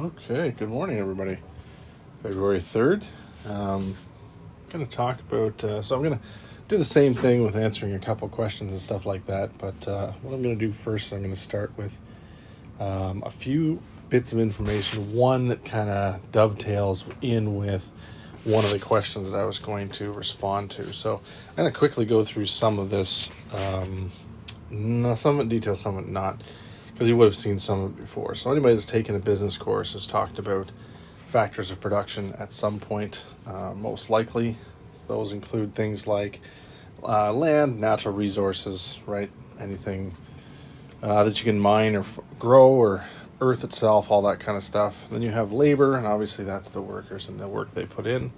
Okay, good morning, everybody. February 3rd. Going to talk about, so I'm going to do the same thing with answering a couple questions and stuff like that. But what I'm going to do first, I'm going to start with a few bits of information. One that kind of dovetails in with one of the questions that I was going to respond to. So I'm going to quickly go through some of this, some of it detail, some of it not, because you would have seen some of it before. So anybody that's taken a business course has talked about factors of production at some point. Most likely, those include things like land, natural resources, right? Anything that you can mine or grow, or earth itself, all that kind of stuff. Then you have labor, and obviously that's the workers and the work they put in.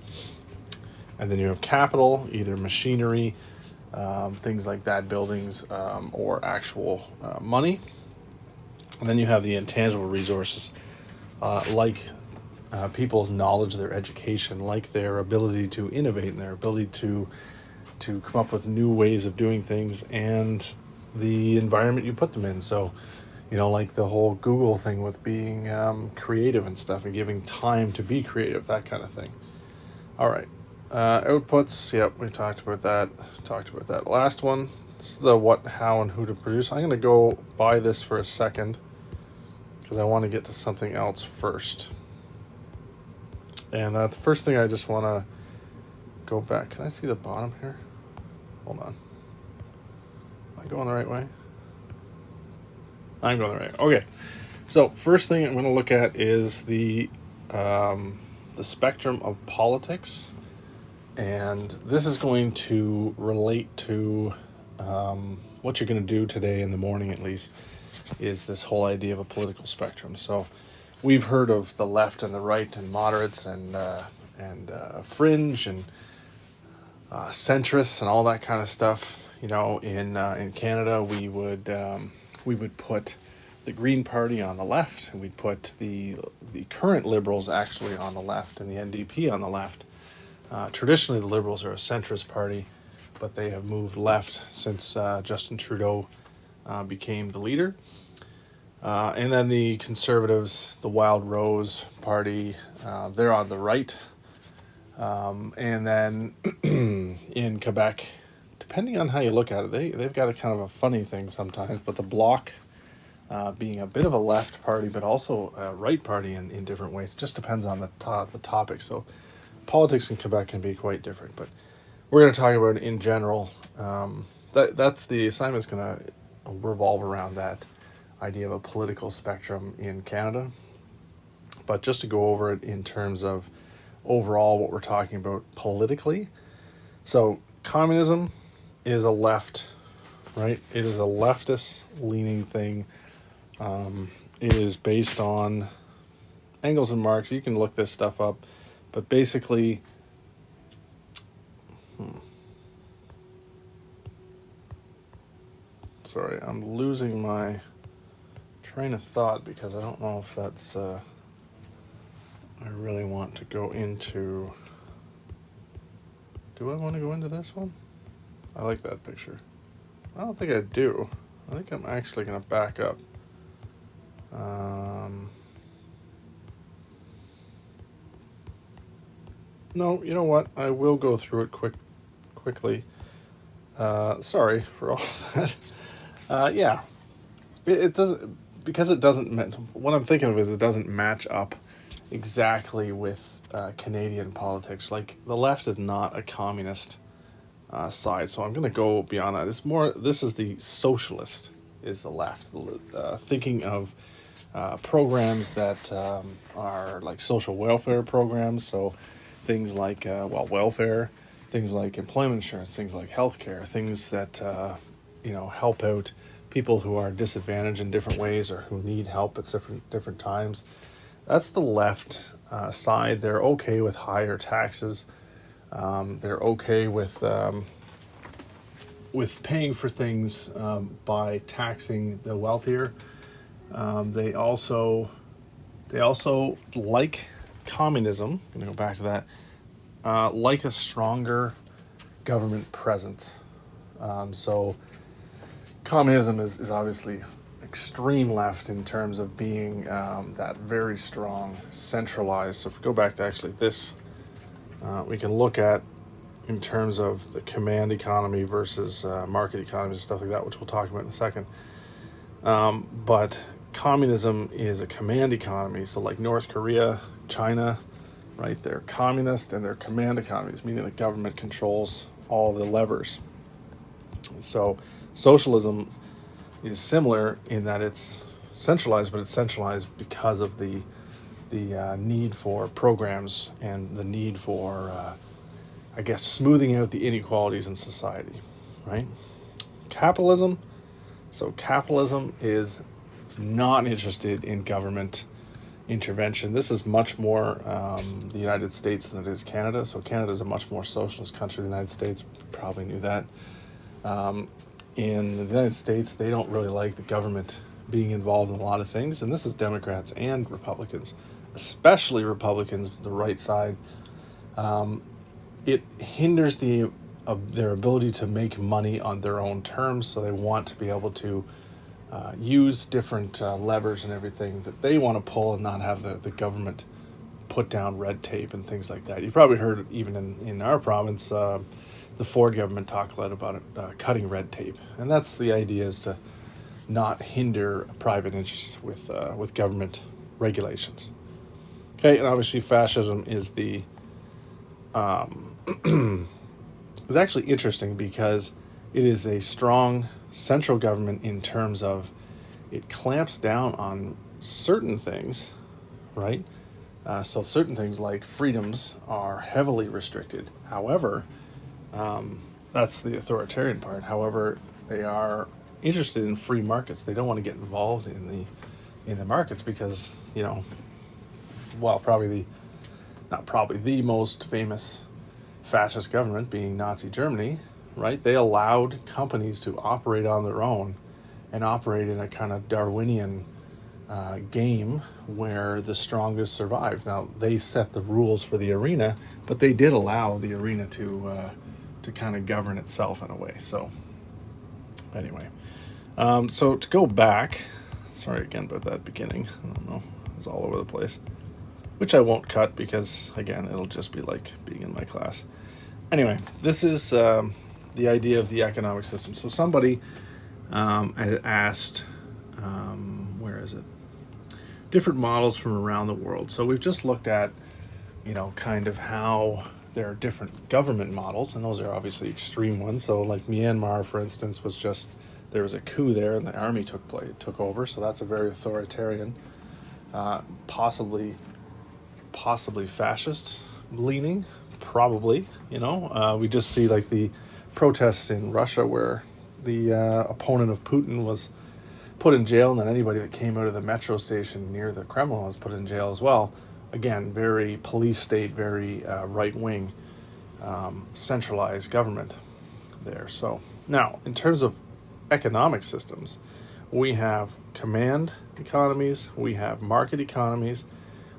And then you have capital, either machinery, things like that, buildings, or actual money. And then you have the intangible resources, like people's knowledge, their education, like their ability to innovate and their ability to come up with new ways of doing things, and the environment you put them in. So, like the whole Google thing with being creative and stuff and giving time to be creative, that kind of thing. All right. Outputs, yep, we talked about that. Talked about that last one. This is the what, how, and who to produce. I'm going to go by this for a second because I want to get to something else first. And the first thing I just want to go back. Can I see the bottom here? Hold on. Am I going the right way? I'm going the right way. Okay. So first thing I'm going to look at is the spectrum of politics. And this is going to relate to what you're going to do today in the morning, at least, is this whole idea of a political spectrum. So we've heard of the left and the right and moderates and fringe and centrists and all that kind of stuff. In Canada, we would put the Green Party on the left, and we'd put the current Liberals actually on the left, and the NDP on the left. Traditionally, the Liberals are a centrist party, but they have moved left since Justin Trudeau became the leader. And then the Conservatives, the Wild Rose Party, they're on the right. And then in Quebec, depending on how you look at it, they've got a kind of a funny thing sometimes, but the Bloc, being a bit of a left party, but also a right party in different ways, just depends on the topic. So politics in Quebec can be quite different, but we're going to talk about it in general. That's the assignment's going to revolve around that idea of a political spectrum in Canada. But just to go over it in terms of overall what we're talking about politically. So communism is a left, right? It is a leftist leaning thing. It is based on Engels and Marx. You can look this stuff up, but basically, sorry, I'm losing my train of thought because I don't know if that's, I really want to go into, do I want to go into this one? I like that picture. I don't think I do. I think I'm actually going to back up. No, you know what? I will go through it quickly. Sorry for all of that. Yeah, it doesn't, because it doesn't. What I'm thinking of is it doesn't match up exactly with Canadian politics. Like, the left is not a communist side, so I'm going to go beyond that. It's more. This is the socialist. Is the left thinking of programs that are like social welfare programs? So things like welfare, things like employment insurance, things like healthcare, things that help out people who are disadvantaged in different ways or who need help at different times. That's the left side. They're okay with higher taxes. They're okay with paying for things by taxing the wealthier. They also like communism. I'm going to go back to that. Like a stronger government presence. So communism is obviously extreme left in terms of being that very strong centralized. So if we go back to actually this, we can look at in terms of the command economy versus market economies and stuff like that, which we'll talk about in a second. But communism is a command economy. So like North Korea, China, right? They're communist and they're command economies, meaning the government controls all the levers. So socialism is similar in that it's centralized, but it's centralized because of the need for programs and the need for I guess smoothing out the inequalities in society, right? Capitalism. So capitalism is not interested in government intervention. This is much more the United States than it is Canada. So Canada is a much more socialist country than the United States. Probably knew that. In the United States, they don't really like the government being involved in a lot of things, and this is Democrats and Republicans, especially Republicans, the right side. It hinders their ability to make money on their own terms, so they want to be able to use different levers and everything that they want to pull and not have the government put down red tape and things like that. You probably heard even in our province, the Ford government talked a lot about it, cutting red tape, and that's the idea, is to not hinder private interests with government regulations. Okay, and obviously fascism is is actually interesting because it is a strong central government in terms of it clamps down on certain things, right? So certain things like freedoms are heavily restricted. However, that's the authoritarian part. However, they are interested in free markets. They don't want to get involved in the markets because, probably the most famous fascist government being Nazi Germany, right? They allowed companies to operate on their own and operate in a kind of Darwinian game where the strongest survived. Now, they set the rules for the arena, but they did allow the arena to kind of govern itself in a way. So anyway, so to go back, sorry again about that beginning. I don't know, it was all over the place, which I won't cut because, again, it'll just be like being in my class. Anyway, this is the idea of the economic system. So somebody had asked, where is it? Different models from around the world. So we've just looked at, kind of how there are different government models, and those are obviously extreme ones. So like Myanmar, for instance, there was a coup there and the army took over. So that's a very authoritarian, possibly fascist leaning, probably. We just see like the protests in Russia where the opponent of Putin was put in jail, and then anybody that came out of the metro station near the Kremlin was put in jail as well. Again, very police state, very right-wing, centralized government there. So now, in terms of economic systems, we have command economies, we have market economies,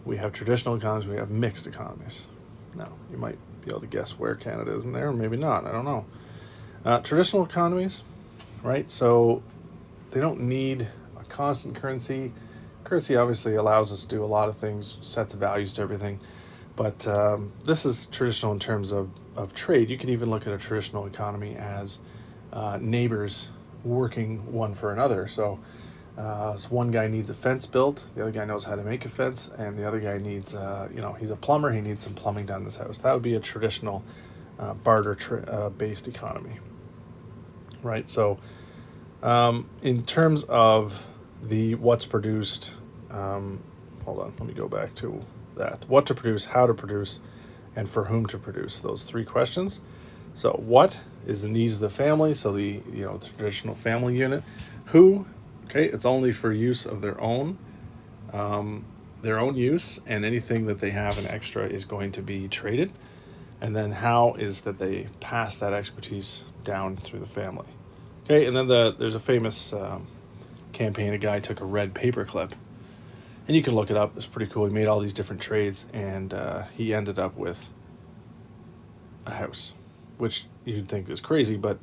we have traditional economies, we have mixed economies. Now, you might be able to guess where Canada is in there, or maybe not, I don't know. Traditional economies, right? So they don't need a constant currency. Currency obviously allows us to do a lot of things, sets of values to everything. But this is traditional in terms of trade. You can even look at a traditional economy as neighbors working one for another. So one guy needs a fence built, the other guy knows how to make a fence, and the other guy needs, he's a plumber, he needs some plumbing done in his house. That would be a traditional barter-based economy, right? So in terms of what's produced, hold on, let me go back to that. What to produce, how to produce, and for whom to produce, those three questions. So what is the needs of the family? So the traditional family unit. Who? Okay, it's only for use of their own use, and anything that they have an extra is going to be traded. And then how is that they pass that expertise down through the family. Okay, and then there's a famous campaign. A guy took a red paper clip, and you can look it up. It's pretty cool. He made all these different trades, and he ended up with a house, which you'd think is crazy. But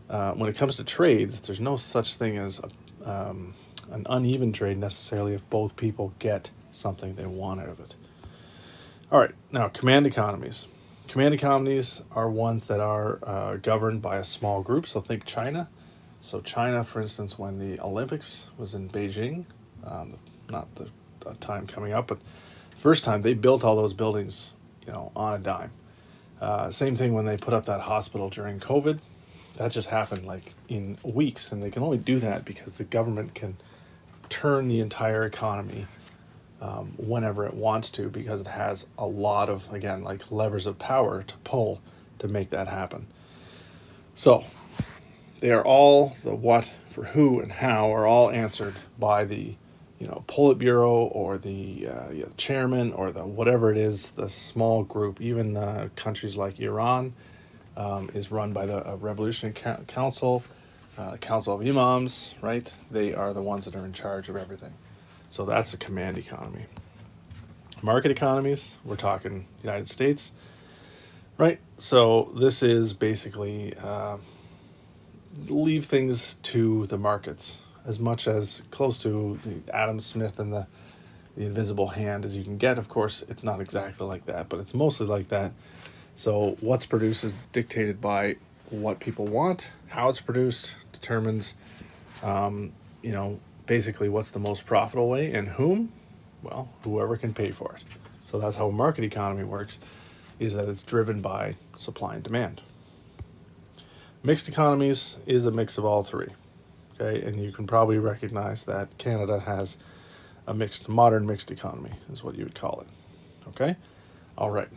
when it comes to trades, there's no such thing as an uneven trade necessarily if both people get something they want out of it. All right, now command economies. Command economies are ones that are governed by a small group. So think China. So China, for instance, when the Olympics was in Beijing, not the time coming up, but first time they built all those buildings, on a dime. Same thing when they put up that hospital during COVID. That just happened like in weeks, and they can only do that because the government can turn the entire economy whenever it wants to, because it has a lot of, again, like levers of power to pull to make that happen. So they are all, the what, for who, and how are all answered by the Politburo or the chairman or the whatever it is, the small group. Even countries like Iran is run by the Revolutionary Council, Council of Imams, right? They are the ones that are in charge of everything. So that's a command economy. Market economies, we're talking United States, right? So this is basically leave things to the markets as much as close to the Adam Smith and the invisible hand as you can get. Of course, it's not exactly like that, but it's mostly like that. So what's produced is dictated by what people want. How it's produced determines, basically what's the most profitable way, and whom? Well, whoever can pay for it. So that's how a market economy works, is that it's driven by supply and demand. Mixed economies is a mix of all three. Okay, and you can probably recognize that Canada has a modern mixed economy, is what you would call it. Okay, all right.